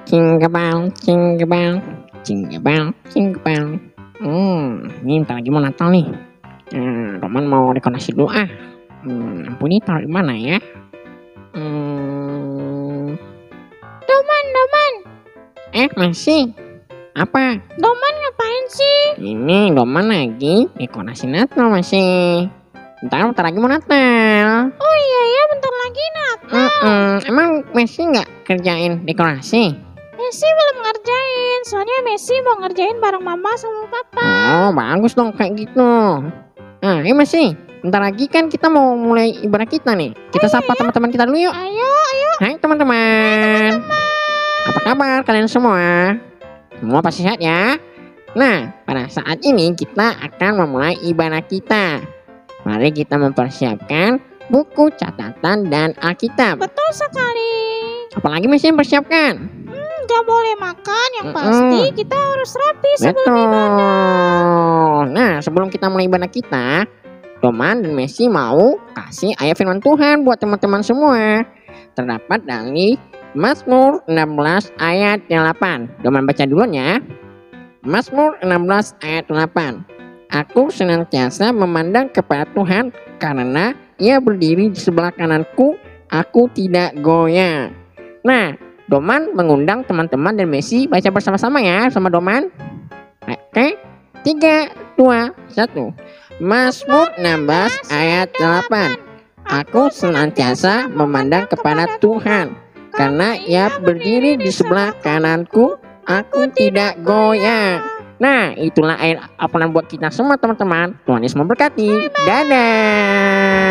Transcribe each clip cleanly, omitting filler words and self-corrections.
jingle bell, jingle bell, jingle bell, jingle bell. Ini bentar lagi mau Natal nih. Roman mau dekorasi dulu ah. Lampu ini taruh di mana ya? Doman. Masih. Apa? Doman ngapain sih? Ini Roman lagi dekorasi Natal masih. Bentar lagi mau Natal. Oh iya ya, bentar lagi Natal. Emang Messi nggak kerjain dekorasi? Messi belum ngerjain, soalnya Messi mau ngerjain bareng mama sama papa. Oh, bagus dong kayak gitu. Nah, ini Messi. Bentar lagi kan kita mau mulai ibadah kita nih. Kita sapa teman-teman kita dulu yuk. Ayo. Hai teman-teman. Apa kabar kalian semua? Semua pasti sehat ya? Nah, pada saat ini kita akan memulai ibadah kita. Mari kita mempersiapkan buku catatan dan Alkitab. Betul sekali. Apalagi Messi mempersiapkan? Gak boleh makan, yang pasti kita harus rapi sebelum ibadah. Betul. Nah, sebelum kita mulai ibadah kita, Roman dan Messi mau kasih ayat firman Tuhan buat teman-teman semua. Terdapat dari Mazmur 16 ayat 8. Roman baca duluan ya. Mazmur 16 ayat 8. Aku senantiasa memandang kepada Tuhan karena Ia berdiri di sebelah kananku, aku tidak goyah. Nah, Doman mengundang teman-teman dan Messi baca bersama-sama ya sama Doman. Oke, 3, 2, 1. Mazmur 16 ayat 8. Aku senantiasa memandang kepada Tuhan karena Ia berdiri di sebelah kananku, aku tidak goyah. Nah, itulah ayat ampunan buat kita semua teman-teman. Tuhan Yesus memberkati. Dadah.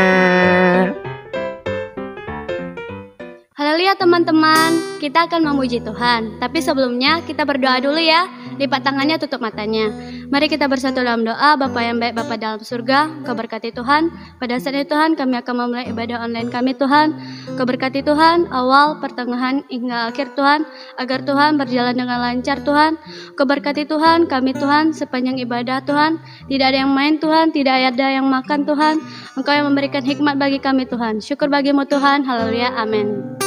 Haleluya teman-teman, kita akan memuji Tuhan. Tapi sebelumnya kita berdoa dulu ya. Lipat tangannya, tutup matanya. Mari kita bersatu dalam doa. Bapa yang baik, Bapa dalam surga, Kau berkati Tuhan. Pada saat ini Tuhan, kami akan memulai ibadah online kami Tuhan. Kau berkati Tuhan, awal, pertengahan, hingga akhir Tuhan. Agar Tuhan berjalan dengan lancar Tuhan. Kau berkati Tuhan, kami Tuhan, sepanjang ibadah Tuhan. Tidak ada yang main Tuhan, tidak ada yang makan Tuhan. Engkau yang memberikan hikmat bagi kami Tuhan. Syukur bagimu Tuhan, haleluya, amin.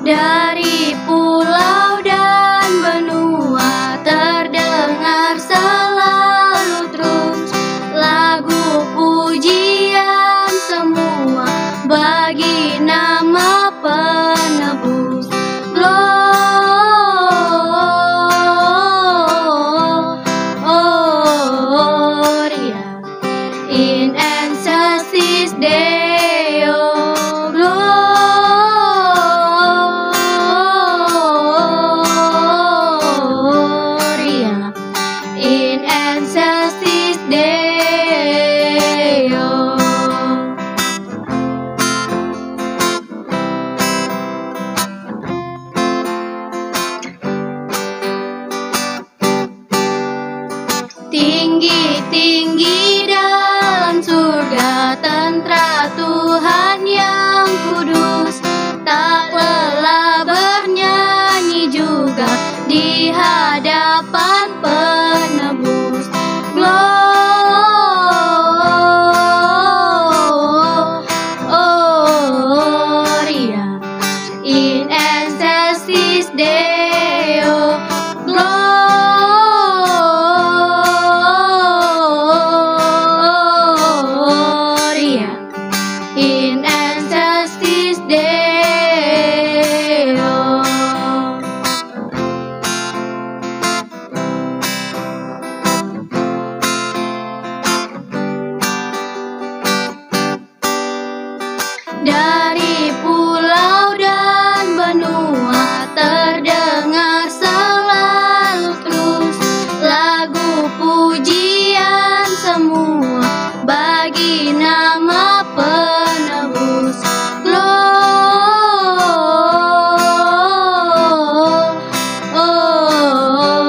Dari pulau dan benua terdengar selalu terus lagu pujian semua bagi nama penebus. Gloria in excelsis Deo. Tinggi-tinggi dalam surga tentara Tuhan yang kudus, tak lelah bernyanyi juga di hadapan penebus. Gloria in excelsis Deo. In excelsis Deo. Dari pulau dan benua terdengar selalu terus lagu pujian semua bagi nama penebus.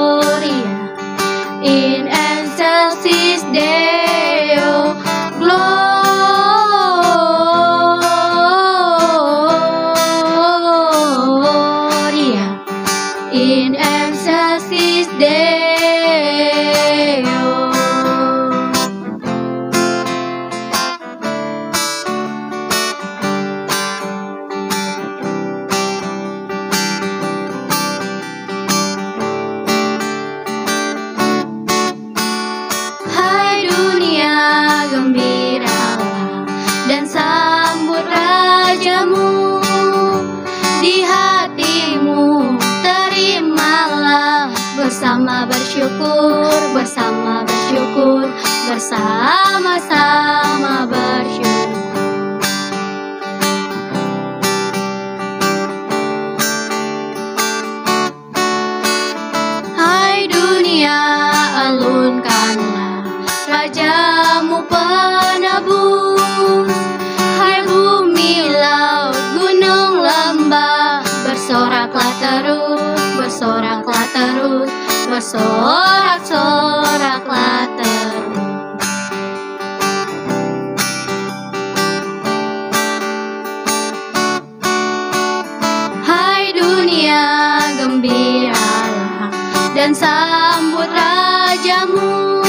Gloria in excelsis Deo. Gloria in excelsis Deo. bersama bersyukur, bersama bersyukur, bersama-sama bersyukur. Hai dunia, alunkanlah Rajamu penebus. Hai bumi, laut, gunung, lembah, bersoraklah terus, bersoraklah terus, bersorak-soraklah terus. Hai dunia, gembiralah dan sambut Rajamu.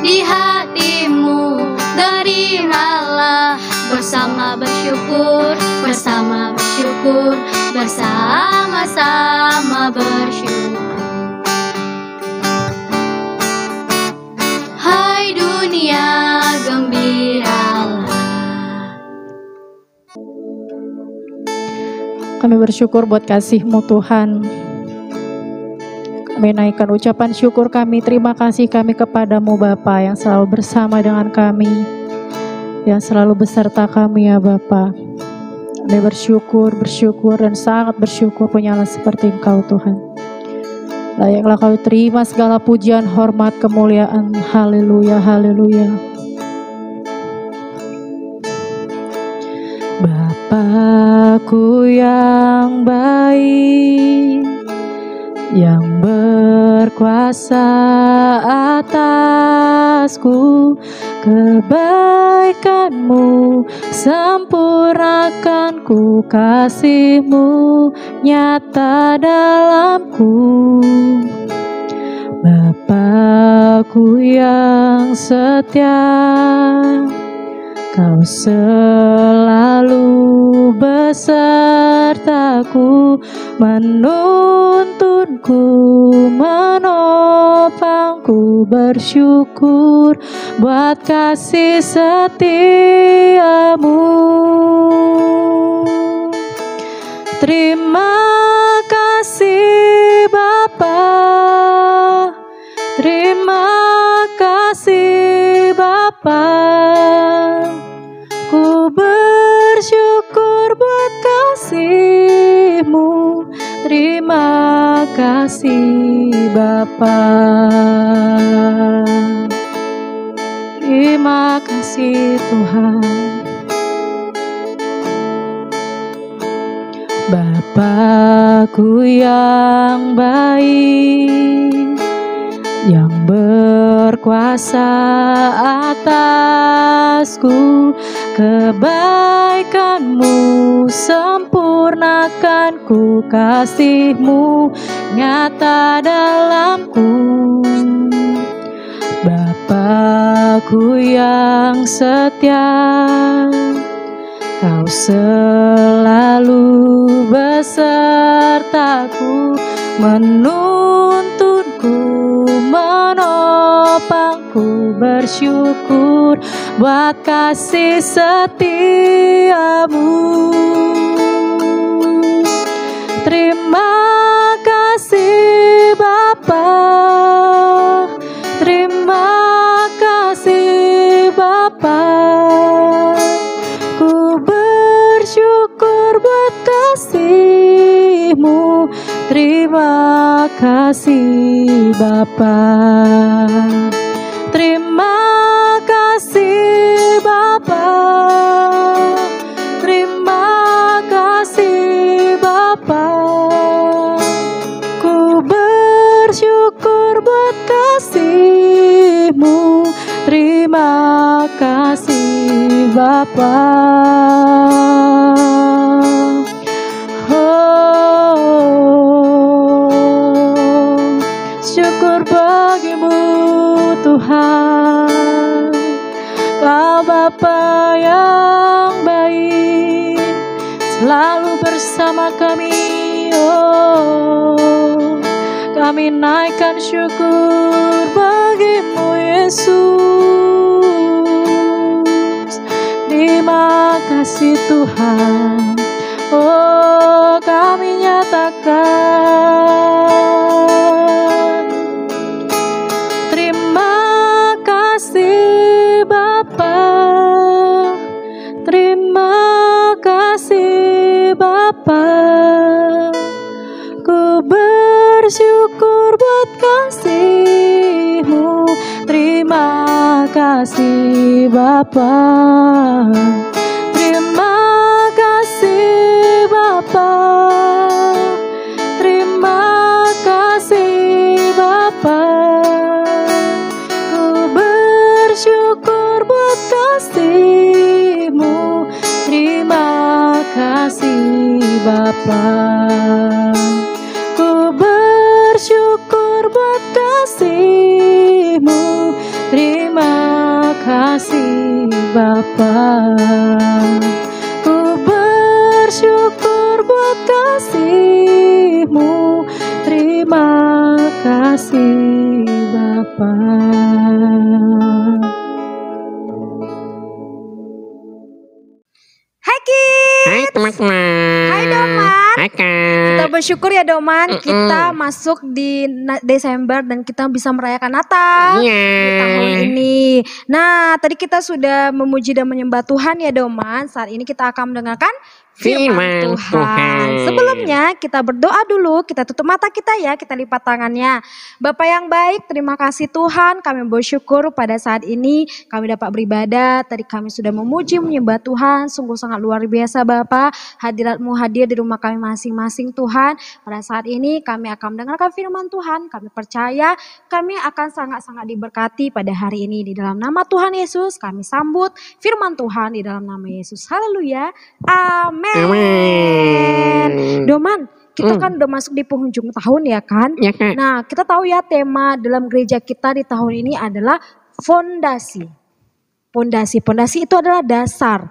Di hatimu gembiralah, bersama bersyukur, bersama bersyukur, bersama-sama bersyukur. Hai dunia, gembiralah. Kami bersyukur buat kasih-Mu Tuhan. Kami naikkan ucapan syukur kami, terima kasih kami kepadamu Bapa yang selalu bersama dengan kami, yang selalu beserta kami ya Bapa. Kami bersyukur dan sangat bersyukur punyalah seperti Engkau Tuhan. Layaklah Kau terima segala pujian, hormat, kemuliaan. Haleluya, haleluya. Bapa-Ku yang baik, yang berkuasa atasku, kebaikan-Mu sempurnakan ku, kasih-Mu nyata dalamku. Bapa-Ku yang setia, Kau selalu besertaku, menuntunku, menopangku, bersyukur buat kasih setiamu. Terima kasih Bapa, terima kasih Bapa. Ku bersyukur buat kasih-Mu, terima kasih Bapa. Terima kasih Tuhan. Bapa-Ku yang baik, yang berkuasa atasku, kebaikan-Mu sempurnakan ku, kasih-Mu nyata dalamku. Bapa-Ku yang setia, Kau selalu besertaku, menuntunku, menopangku, bersyukur buat kasih setiamu. Terima kasih Bapa, terima kasih Bapa. Ku bersyukur buat kasih-Mu, terima kasih Bapa. Terima kasih Bapa, terima kasih Bapa. Ku bersyukur buat kasih-Mu, terima kasih Bapa. Oh, syukur bagi-Mu Tuhan. Kau Bapa yang baik, selalu bersama kami. Oh, kami naikkan syukur bagi-Mu Yesus. Terima kasih Tuhan. Oh, kami nyatakan bersyukur buat kasih-Mu. Terima kasih Bapa. Terima kasih Bapa. Terima kasih Bapa. Ku bersyukur buat kasih-Mu. Terima kasih Bapa. Ku bersyukur buat kasih-Mu. Terima kasih Bapa. Ku bersyukur buat kasih-Mu. Terima kasih Bapa. Hai Ki. Hai teman-teman. Hai Doman. Hai Kak. Kita bersyukur ya Doman, kita masuk di Desember dan kita bisa merayakan Natal Iya. di tahun ini. Nah, tadi kita sudah memuji dan menyembah Tuhan ya Doman. Saat ini kita akan mendengarkan firman Tuhan. Sebelumnya kita berdoa dulu, kita tutup mata kita ya, kita lipat tangannya. Bapak yang baik, terima kasih Tuhan, kami bersyukur pada saat ini kami dapat beribadah. Tadi kami sudah memuji menyembah Tuhan, sungguh sangat luar biasa Bapak. Hadirat-Mu hadir di rumah kami masing-masing Tuhan. Pada saat ini kami akan mendengarkan firman Tuhan, kami percaya kami akan sangat-sangat diberkati pada hari ini. Di dalam nama Tuhan Yesus kami sambut firman Tuhan di dalam nama Yesus. Haleluya. Amin. Amin. Doman, kita kan udah masuk di penghujung tahun ya kan? Ya Kak. Nah, kita tahu ya tema dalam gereja kita di tahun ini adalah fondasi. Fondasi itu adalah dasar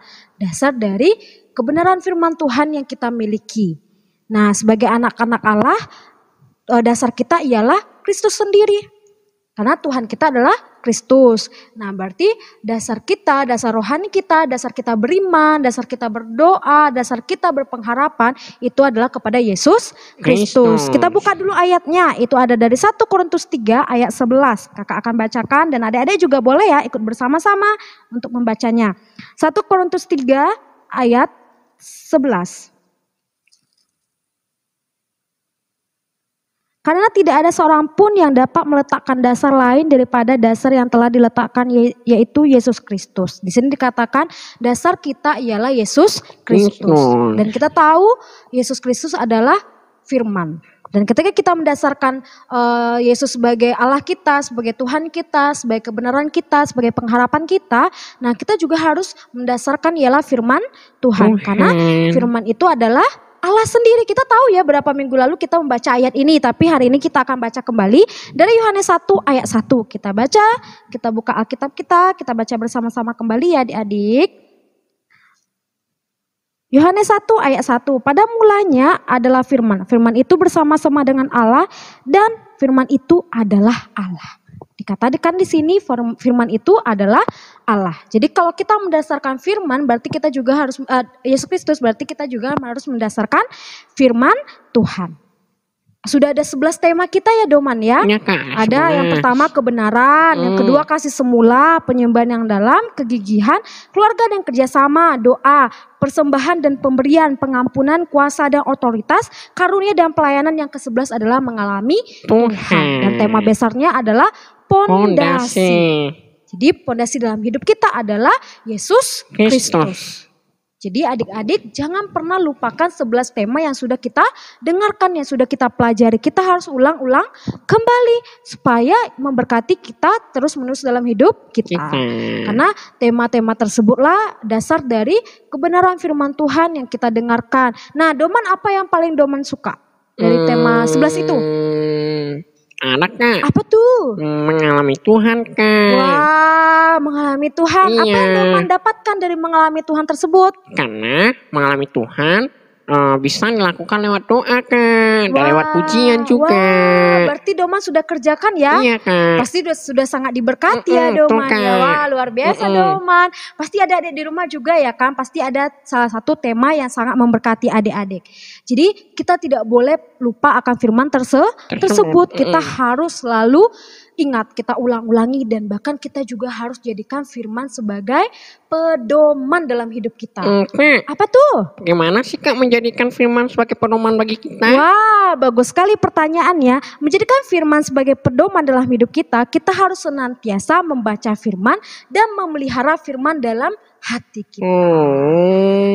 dari kebenaran firman Tuhan yang kita miliki. Nah, sebagai anak-anak Allah, dasar kita ialah Kristus sendiri. Karena Tuhan kita adalah Kristus. Nah, berarti dasar kita, dasar rohani kita, dasar kita beriman, dasar kita berdoa, dasar kita berpengharapan itu adalah kepada Yesus Kristus. Kita buka dulu ayatnya. Itu ada dari 1 Korintus 3 ayat 11. Kakak akan bacakan dan adik-adik juga boleh ya ikut bersama-sama untuk membacanya. 1 Korintus 3 ayat 11. Karena tidak ada seorang pun yang dapat meletakkan dasar lain daripada dasar yang telah diletakkan yaitu Yesus Kristus. Di sini dikatakan dasar kita ialah Yesus Kristus. Dan kita tahu Yesus Kristus adalah firman. Dan ketika kita mendasarkan Yesus sebagai Allah kita, sebagai Tuhan kita, sebagai kebenaran kita, sebagai pengharapan kita, nah kita juga harus mendasarkan ialah firman Tuhan. Karena firman itu adalah Allah sendiri. Kita tahu ya berapa minggu lalu kita membaca ayat ini, tapi hari ini kita akan baca kembali dari Yohanes 1 ayat 1. Kita baca, kita buka Alkitab kita baca bersama-sama kembali ya adik-adik. Yohanes 1 ayat 1. Pada mulanya adalah firman. Firman itu bersama-sama dengan Allah dan firman itu adalah Allah. Dikatakan di sini firman itu adalah Allah. Jadi kalau kita mendasarkan firman berarti kita juga harus Yesus Kristus, berarti kita juga harus mendasarkan firman Tuhan. Sudah ada 11 tema kita ya Doman ya. Ya Kak. Ada yang pertama kebenaran, yang kedua kasih semula, penyembahan yang dalam, kegigihan, keluarga dan kerjasama, doa, persembahan dan pemberian, pengampunan, kuasa dan otoritas, karunia dan pelayanan. Yang ke-11 adalah mengalami Tuhan. Dan tema besarnya adalah pondasi. Jadi pondasi dalam hidup kita adalah Yesus Kristus. Jadi adik-adik jangan pernah lupakan 11 tema yang sudah kita dengarkan, yang sudah kita pelajari. Kita harus ulang-ulang kembali supaya memberkati kita terus-menerus dalam hidup kita. Karena tema-tema tersebutlah dasar dari kebenaran firman Tuhan yang kita dengarkan. Nah, Doman apa yang paling Doman suka dari tema 11 itu? Anak Kak. Apa tuh? Mengalami Tuhan Kak. Wah, mengalami Tuhan. Apa yang Doman dapatkan dari mengalami Tuhan tersebut? Karena mengalami Tuhan bisa dilakukan lewat doa Kak. Dan lewat pujian juga. Wah, berarti Doman sudah kerjakan ya? Iya Kak. Pasti sudah sangat diberkati ya Doman ya. Wah, luar biasa Doman. Pasti ada adik di rumah juga ya kan? Pasti ada salah satu tema yang sangat memberkati adik-adik. Jadi kita tidak boleh lupa akan firman tersebut. Kita harus selalu ingat, kita ulang-ulangi dan bahkan kita juga harus jadikan firman sebagai pedoman dalam hidup kita. Apa tuh? Gimana sih Kak menjadi menjadikan firman sebagai pedoman bagi kita? Wah, bagus sekali pertanyaannya. Menjadikan firman sebagai pedoman dalam hidup kita, kita harus senantiasa membaca firman dan memelihara firman dalam hati kita.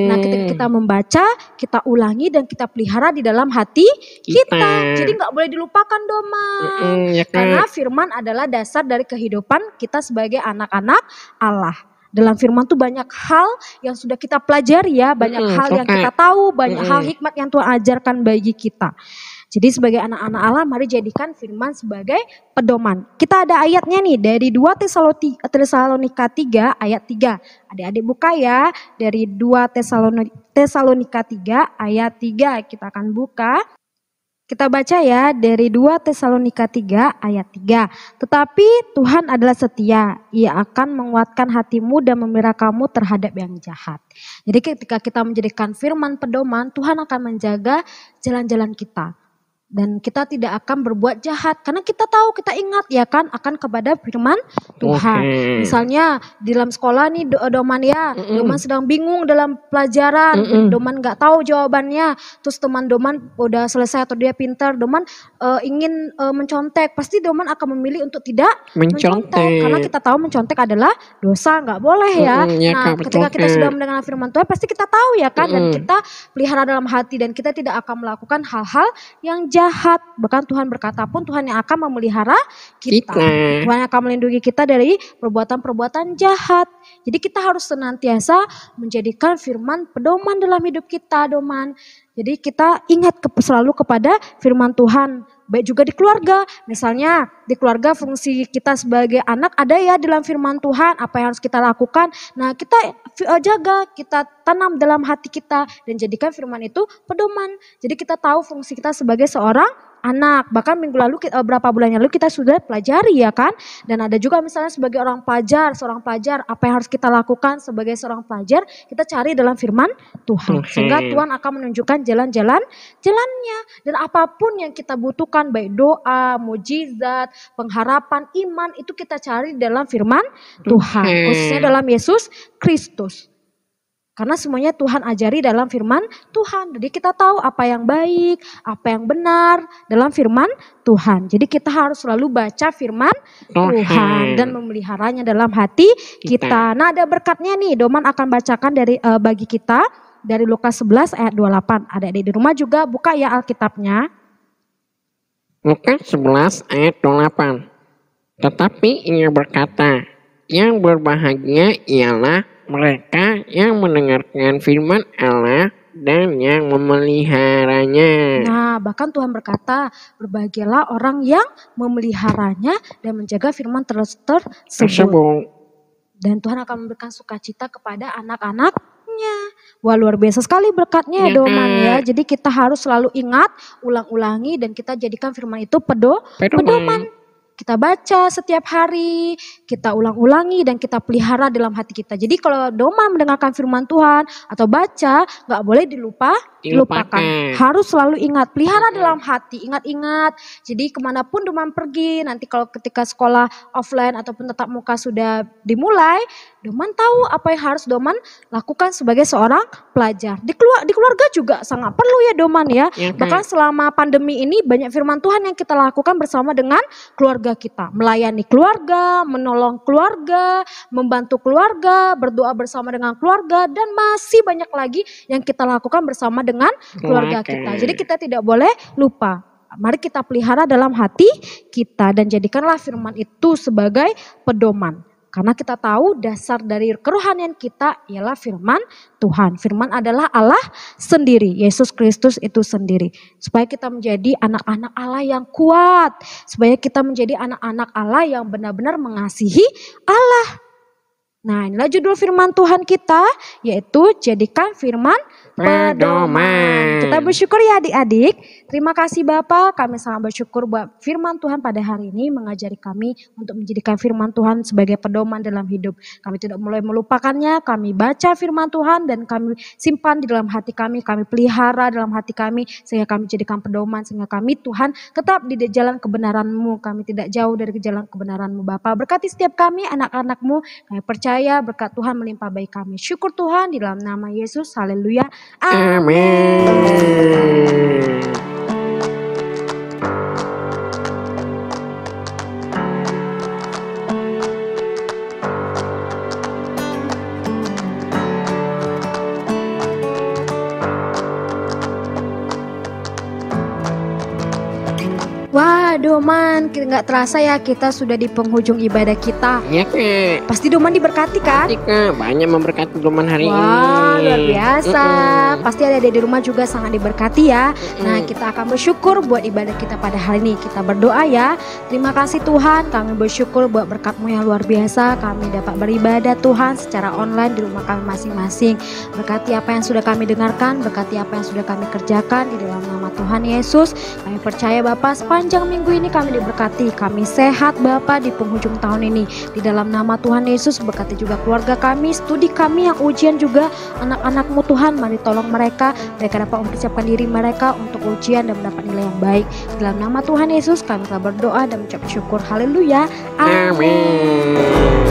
Nah, ketika kita membaca, kita ulangi dan kita pelihara di dalam hati kita. Jadi nggak boleh dilupakan Doman. Ya kan? Karena firman adalah dasar dari kehidupan kita sebagai anak-anak Allah. Dalam firman tuh banyak hal yang sudah kita pelajari ya, banyak hal yang kita tahu, banyak hal hikmat yang Tuhan ajarkan bagi kita. Jadi sebagai anak-anak Allah, mari jadikan firman sebagai pedoman. Kita ada ayatnya nih dari 2 Tesalonika 3 ayat 3. Adik-adik buka ya, dari 2 Tesalonika 3 ayat 3 kita akan buka. Kita baca ya dari 2 Tesalonika 3 ayat 3. Tetapi Tuhan adalah setia, Ia akan menguatkan hatimu dan memelihara kamu terhadap yang jahat. Jadi ketika kita menjadikan firman pedoman, Tuhan akan menjaga jalan-jalan kita. Dan kita tidak akan berbuat jahat. Karena kita tahu, kita ingat ya kan akan kepada firman Tuhan. Misalnya di dalam sekolah nih Doman ya. Doman sedang bingung dalam pelajaran. Doman gak tahu jawabannya. Terus teman Doman udah selesai atau dia pintar. Doman ingin mencontek. Pasti Doman akan memilih untuk tidak mencontek. Karena kita tahu mencontek adalah dosa. Gak boleh ya. Nah ketika kita sudah mendengar firman Tuhan pasti kita tahu ya kan. Dan kita pelihara dalam hati. Dan kita tidak akan melakukan hal-hal yang jahat. Bahkan Tuhan berkata pun Tuhan yang akan memelihara kita. Tuhan yang akan melindungi kita dari perbuatan-perbuatan jahat. Jadi kita harus senantiasa menjadikan firman pedoman dalam hidup kita, Doman. Jadi kita ingat selalu kepada firman Tuhan. Baik juga di keluarga. Misalnya di keluarga fungsi kita sebagai anak ada ya dalam firman Tuhan. Apa yang harus kita lakukan. Nah kita jaga, kita tanam dalam hati kita. Dan jadikan firman itu pedoman. Jadi kita tahu fungsi kita sebagai seorang anak. Bahkan minggu lalu, berapa bulan lalu kita sudah pelajari ya kan. Dan ada juga misalnya sebagai seorang pelajar. Apa yang harus kita lakukan sebagai seorang pelajar. Kita cari dalam firman Tuhan. Sehingga Tuhan akan menunjukkan jalannya. Dan apapun yang kita butuhkan. Baik doa, mujizat, pengharapan, iman. Itu kita cari dalam firman Tuhan. Khususnya dalam Yesus Kristus. Karena semuanya Tuhan ajari dalam firman Tuhan. Jadi kita tahu apa yang baik, apa yang benar dalam firman Tuhan. Jadi kita harus selalu baca firman Tuhan dan memeliharanya dalam hati kita. Nah ada berkatnya nih, Doman akan bacakan dari bagi kita dari Lukas 11 ayat 28. Adik-adik di rumah juga buka ya Alkitabnya. Lukas 11 ayat 28. Tetapi ia berkata, yang berbahagia ialah mereka yang mendengarkan firman Allah dan yang memeliharanya. Nah, bahkan Tuhan berkata, berbahagialah orang yang memeliharanya dan menjaga firman tersebut. Dan Tuhan akan memberikan sukacita kepada anak-anaknya. Wah, luar biasa sekali berkatnya ya Doman ya. Jadi kita harus selalu ingat, ulang-ulangi dan kita jadikan firman itu pedoman. Kita baca setiap hari, kita ulang-ulangi dan kita pelihara dalam hati kita. Jadi kalau Doman mendengarkan firman Tuhan atau baca, gak boleh dilupakan. Harus selalu ingat, pelihara dalam hati, ingat-ingat. Jadi kemanapun Doman pergi, nanti kalau ketika sekolah offline ataupun tatap muka sudah dimulai, Doman tahu apa yang harus Doman lakukan sebagai seorang pelajar. Di keluarga juga sangat perlu ya Doman ya. Bahkan selama pandemi ini banyak firman Tuhan yang kita lakukan bersama dengan keluarga kita. Melayani keluarga, menolong keluarga, membantu keluarga, berdoa bersama dengan keluarga. Dan masih banyak lagi yang kita lakukan bersama dengan keluarga kita. Jadi kita tidak boleh lupa. Mari kita pelihara dalam hati kita dan jadikanlah firman itu sebagai pedoman. Karena kita tahu dasar dari kerohanian kita ialah firman Tuhan. Firman adalah Allah sendiri, Yesus Kristus itu sendiri. Supaya kita menjadi anak-anak Allah yang kuat. Supaya kita menjadi anak-anak Allah yang benar-benar mengasihi Allah. Nah inilah judul firman Tuhan kita, yaitu jadikan firman pedoman. Kita bersyukur ya adik-adik. Terima kasih Bapak, kami sangat bersyukur buat firman Tuhan pada hari ini mengajari kami untuk menjadikan firman Tuhan sebagai pedoman dalam hidup. Kami tidak mulai melupakannya, kami baca firman Tuhan dan kami simpan di dalam hati kami pelihara dalam hati kami sehingga kami jadikan pedoman, sehingga kami Tuhan tetap di jalan kebenaran-Mu, kami tidak jauh dari jalan kebenaran-Mu Bapak. Berkati setiap kami anak-anak-Mu, kami percaya percaya berkat Tuhan melimpah bagi kami. Syukur Tuhan di dalam nama Yesus. Haleluya. Amin. Wah, Doman, nggak terasa ya kita sudah di penghujung ibadah kita. Ya Kak. Pasti Doman diberkati kan? Pasti Kak, banyak memberkati Doman hari ini. Wah, luar biasa. Pasti ada di rumah juga sangat diberkati ya. Nah, kita akan bersyukur buat ibadah kita pada hari ini. Kita berdoa ya. Terima kasih Tuhan, kami bersyukur buat berkat-Mu yang luar biasa. Kami dapat beribadah Tuhan secara online di rumah kami masing-masing. Berkati apa yang sudah kami dengarkan, berkati apa yang sudah kami kerjakan di dalam nama Tuhan Yesus. Kami percaya Bapa, sepanjang minggu ini kami diberkati. Kami sehat Bapa di penghujung tahun ini. Di dalam nama Tuhan Yesus, berkati juga keluarga kami, studi kami yang ujian juga, anak-anak-Mu Tuhan, mari tolong mereka dapat mempersiapkan diri mereka untuk ujian dan mendapat nilai yang baik. Dalam nama Tuhan Yesus kami telah berdoa dan mengucap syukur. Haleluya. Amin.